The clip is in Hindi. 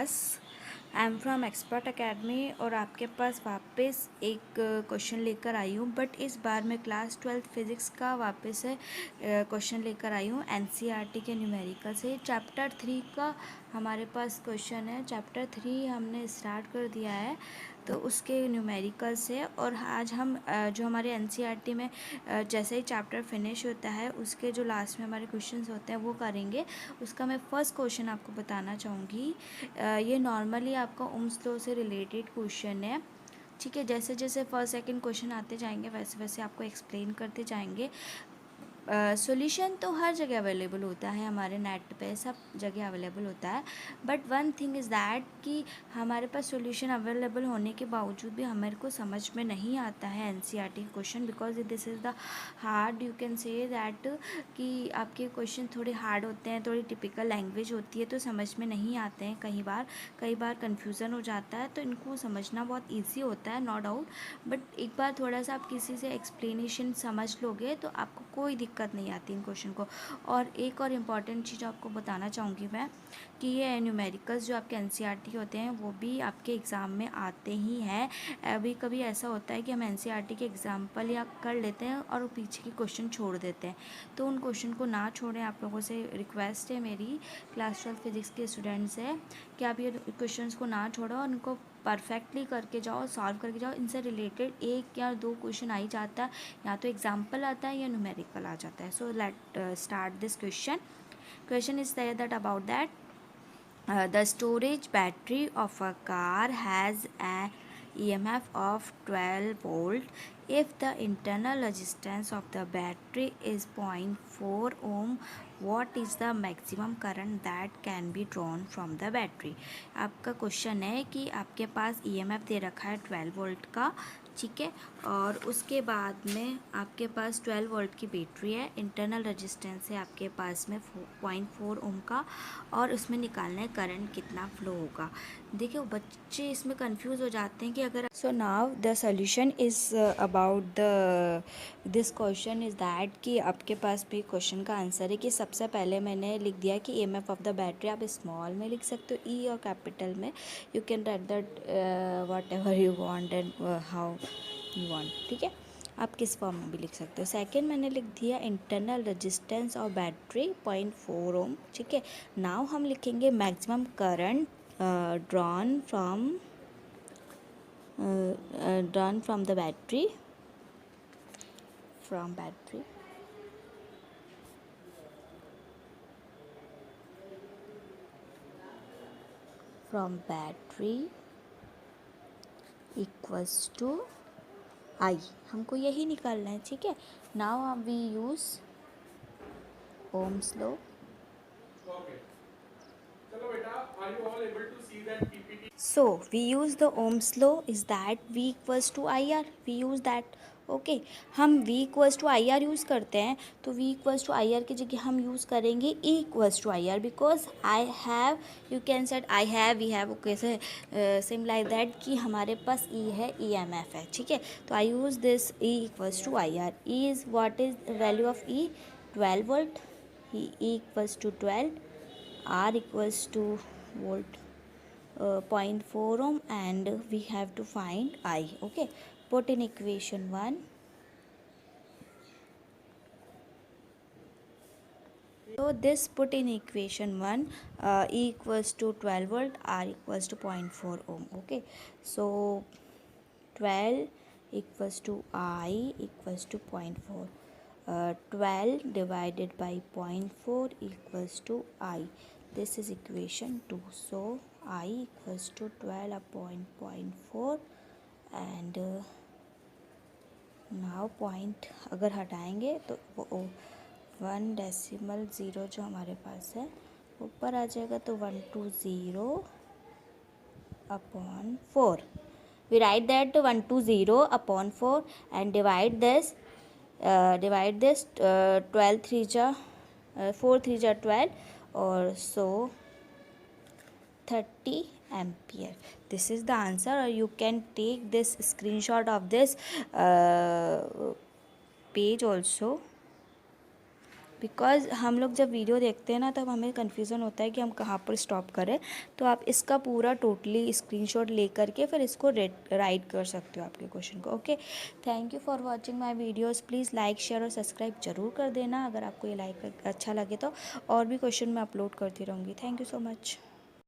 Class. I am from expert academy और आपके पास वापस एक क्वेश्चन लेकर आई हूँ, बट इस बार मैं क्लास 12 फिज़िक्स का वापस से क्वेश्चन लेकर आई हूँ एनसीईआरटी के न्यूमेरिकल से। चैप्टर 3 का हमारे पास क्वेश्चन है। चैप्टर 3 हमने स्टार्ट कर दिया है तो उसके न्यूमेरिकल से। और आज हम जो हमारे एनसीईआरटी में जैसे ही चैप्टर फिनिश होता है उसके जो लास्ट में हमारे क्वेश्चंस होते हैं वो करेंगे। उसका मैं फ़र्स्ट क्वेश्चन आपको बताना चाहूँगी। ये नॉर्मली आपका ओम्स लॉ से रिलेटेड क्वेश्चन है, ठीक है। जैसे जैसे फर्स्ट सेकंड क्वेश्चन आते जाएंगे वैसे वैसे आपको एक्सप्लेन करते जाएंगे। सॉल्यूशन तो हर जगह अवेलेबल होता है, हमारे नेट पे सब जगह अवेलेबल होता है, but one thing is that कि हमारे पास सॉल्यूशन अवेलेबल होने के बावजूद भी हमारे को समझ में नहीं आता है NCERT question, because this is the hard, you can say that कि आपके क्वेश्चन थोड़े हार्ड होते हैं, थोड़ी टिपिकल लैंग्वेज होती है तो समझ में नहीं आते हैं। कई बार कन्फ्यूज़न हो जाता है, तो इनको समझना बहुत ईजी होता है, नो डाउट। बट एक बार थोड़ा सा आप किसी से एक्सप्लेनेशन समझ लोगे तो आपको कोई दिक्कत नहीं आती इन क्वेश्चन को। और एक और इम्पॉर्टेंट चीज़ आपको बताना चाहूँगी मैं कि ये न्यूमेरिकल्स जो आपके एनसीईआरटी होते हैं वो भी आपके एग्ज़ाम में आते ही हैं। अभी कभी ऐसा होता है कि हम एनसीईआरटी के एग्जाम्पल या कर लेते हैं और वो पीछे के क्वेश्चन छोड़ देते हैं, तो उन क्वेश्चन को ना छोड़ें। आप लोगों से रिक्वेस्ट है मेरी, क्लास 12 फिज़िक्स के स्टूडेंट्स है, कि आप ये क्वेश्चंस को ना छोड़ो और उनको परफेक्टली करके जाओ, सॉल्व करके जाओ। इनसे रिलेटेड एक या दो क्वेश्चन आ ही जाता है, या तो एग्जाम्पल आता है या न्यूमेरिकल आ जाता है। So let start this question. Question is there that about that the storage battery of a car has a EMF of 12 volt. If the internal resistance of the battery is 0.4 ohm, what is the maximum current that can be drawn from the battery? आपका क्वेश्चन है कि आपके पास EMF दे रखा है 12 वोल्ट का, ठीक है, और उसके बाद में आपके पास 12 वोल्ट की बैटरी है, इंटरनल रेजिस्टेंस है आपके पास में 0.4 ओम का, और उसमें निकालना है करंट कितना फ्लो होगा। देखिए बच्चे इसमें कंफ्यूज हो जाते हैं कि अगर so now the solution is about the this question is that कि आपके पास भी क्वेश्चन का आंसर है कि सबसे पहले मैंने लिख दिया कि EMF ऑफ द बैटरी आप स्मॉल में लिख सकते हो, ई और कैपिटल में। You can write that what ever you want and how you want, ठीक है, आप किस फॉर्म में भी लिख सकते हो। सेकंड मैंने लिख दिया internal resistance of battery 0.4 ohm, ठीक है। नाउ हम लिखेंगे maximum current drawn from the battery, from battery, equals to I, हमको यही निकालना है, ठीक है। Now we use ohm's law. So we use the Ohm's law is that V equals to IR, we use that, okay। हम V equals to IR use करते हैं, तो V equals to IR की जगह हम यूज़ करेंगे E equals to IR, because I have, you can set I have, we have, okay, same like that कि हमारे पास E है, EMF है, ठीक है। तो I use this E equals to IR. E is, what is the value of E? 12 volt, E equals to 12, R equals to volt 0.4 ohm, and we have to find I, okay। Put in equation 1. So this put in equation 1, E equals to 12 volt, R equals to 0.4 ohm, okay। So 12 equals to I equals to 0.4. 12 divided by 0.4 equals to I. This is equation 2. So I equals to 12 upon 0.4, and now point अगर हटाएंगे तो वो 1.0 जो हमारे पास है ऊपर आ जाएगा, तो 120 upon 4. We write that 120 upon 4 and divide this 12 3 जा 4 3 जा 12, or so 30 ampere. This is the answer, or you can take this screenshot of this page also. Because हम लोग जब वीडियो देखते हैं ना तब हमें कन्फ्यूज़न होता है कि हम कहाँ पर स्टॉप करें। तो आप इसका पूरा टोटली स्क्रीनशॉट ले करके फिर इसको राइट कर सकते हो आपके क्वेश्चन को। Okay, thank you for watching my videos. Please like share और सब्सक्राइब ज़रूर कर देना अगर आपको ये लाइक अच्छा लगे तो। और भी क्वेश्चन मैं अपलोड करती रहूँगी। Thank you so much.